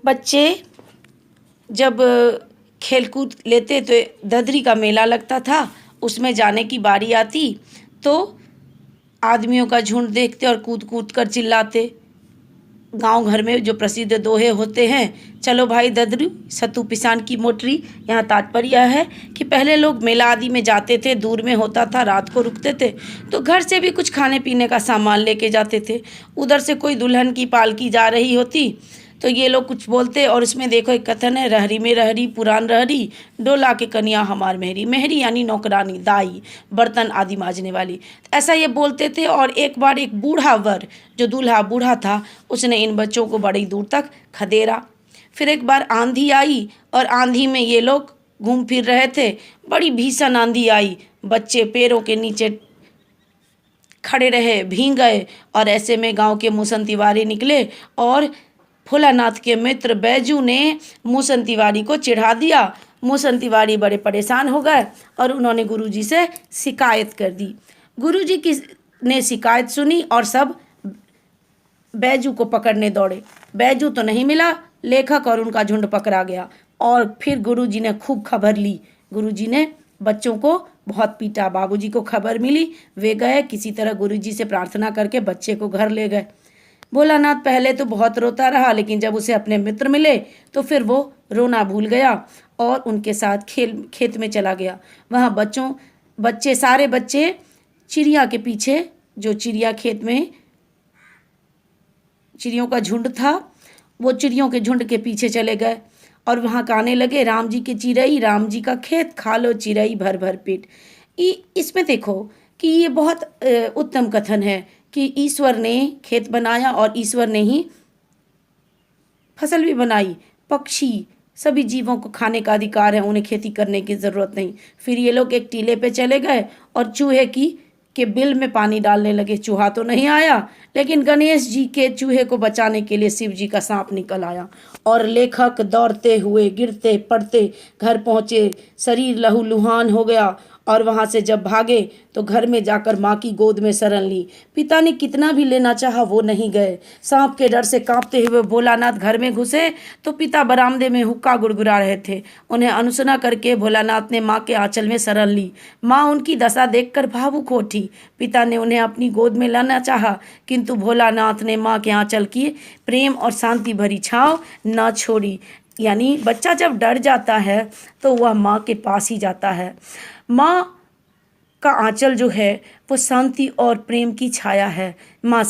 बच्चे जब खेल-कूद लेते तो ददरी का मेला लगता था, उसमें जाने की बारी आती तो आदमियों का झुंड देखते और कूद-कूद कर चिल्लाते। गाँव घर में जो प्रसिद्ध दोहे होते हैं, चलो भाई ददरी सत्तू पिसान की मोटरी। यहाँ तात्पर्य है कि पहले लोग मेला आदि में जाते थे, दूर में होता था, रात को रुकते थे, तो घर से भी कुछ खाने पीने का सामान लेके जाते थे। उधर से कोई दुल्हन की पालकी जा रही होती तो ये लोग कुछ बोलते और उसमें देखो एक कथन है, रहरी में रहरी पुरान रहरी, डोला के कन्या हमार मेहरी। मेहरी यानी नौकरानी, दाई, बर्तन आदि मांजने वाली। ऐसा ये बोलते थे। और एक बार एक बूढ़ा वर, जो दूल्हा बूढ़ा था, उसने इन बच्चों को बड़ी दूर तक खदेड़ा। फिर एक बार आंधी आई और आंधी में ये लोग घूम फिर रहे थे। बड़ी भीषण आंधी आई, बच्चे पैरों के नीचे खड़े रहे, भीग गए। और ऐसे में गांव के मूसन तिवारी निकले और भोलानाथ के मित्र बैजू ने मूसन तिवारी को चिढ़ा दिया। मूसन तिवारी बड़े परेशान हो गए और उन्होंने गुरुजी से शिकायत कर दी। गुरुजी की ने शिकायत सुनी और सब बैजू को पकड़ने दौड़े। बैजू तो नहीं मिला, लेखक और उनका झुंड पकड़ा गया। और फिर गुरुजी ने खूब खबर ली। गुरुजी ने बच्चों को बहुत पीटा। बाबूजी को खबर मिली, वे गए, किसी तरह गुरुजी से प्रार्थना करके बच्चे को घर ले गए। भोलानाथ पहले तो बहुत रोता रहा, लेकिन जब उसे अपने मित्र मिले तो फिर वो रोना भूल गया और उनके साथ खेत में चला गया। वहाँ सारे बच्चे चिड़िया के पीछे, जो चिड़िया खेत में चिड़ियों का झुंड था, वो चिड़ियों के झुंड के पीछे चले गए और वहाँ गाने लगे, राम जी के चिरई, राम जी का खेत, खा लो चिरई भर भर पेट। इसमें देखो कि ये बहुत उत्तम कथन है कि ईश्वर ने खेत बनाया और ईश्वर ने ही फसल भी बनाई। पक्षी, सभी जीवों को खाने का अधिकार है, उन्हें खेती करने की ज़रूरत नहीं। फिर ये लोग एक टीले पे चले गए और चूहे के बिल में पानी डालने लगे। चूहा तो नहीं आया, लेकिन गणेश जी के चूहे को बचाने के लिए शिव जी का सांप निकल आया। और लेखक दौड़ते हुए, गिरते पड़ते घर पहुँचे, शरीर लहूलुहान हो गया। और वहाँ से जब भागे तो घर में जाकर माँ की गोद में शरण ली। पिता ने कितना भी लेना चाहा, वो नहीं गए। सांप के डर से कांपते हुए भोलानाथ घर में घुसे तो पिता बरामदे में हुक्का गुड़गुड़ा रहे थे। उन्हें अनसुना करके भोलानाथ ने माँ के आंचल में शरण ली। माँ उनकी दशा देखकर भावुक हो उठी। पिता ने उन्हें अपनी गोद में लाना चाहा, किंतु भोलानाथ ने माँ के आंचल की प्रेम और शांति भरी छाँव न छोड़ी। यानी बच्चा जब डर जाता है तो वह माँ के पास ही जाता है। माँ का आंचल जो है वो शांति और प्रेम की छाया है। माँ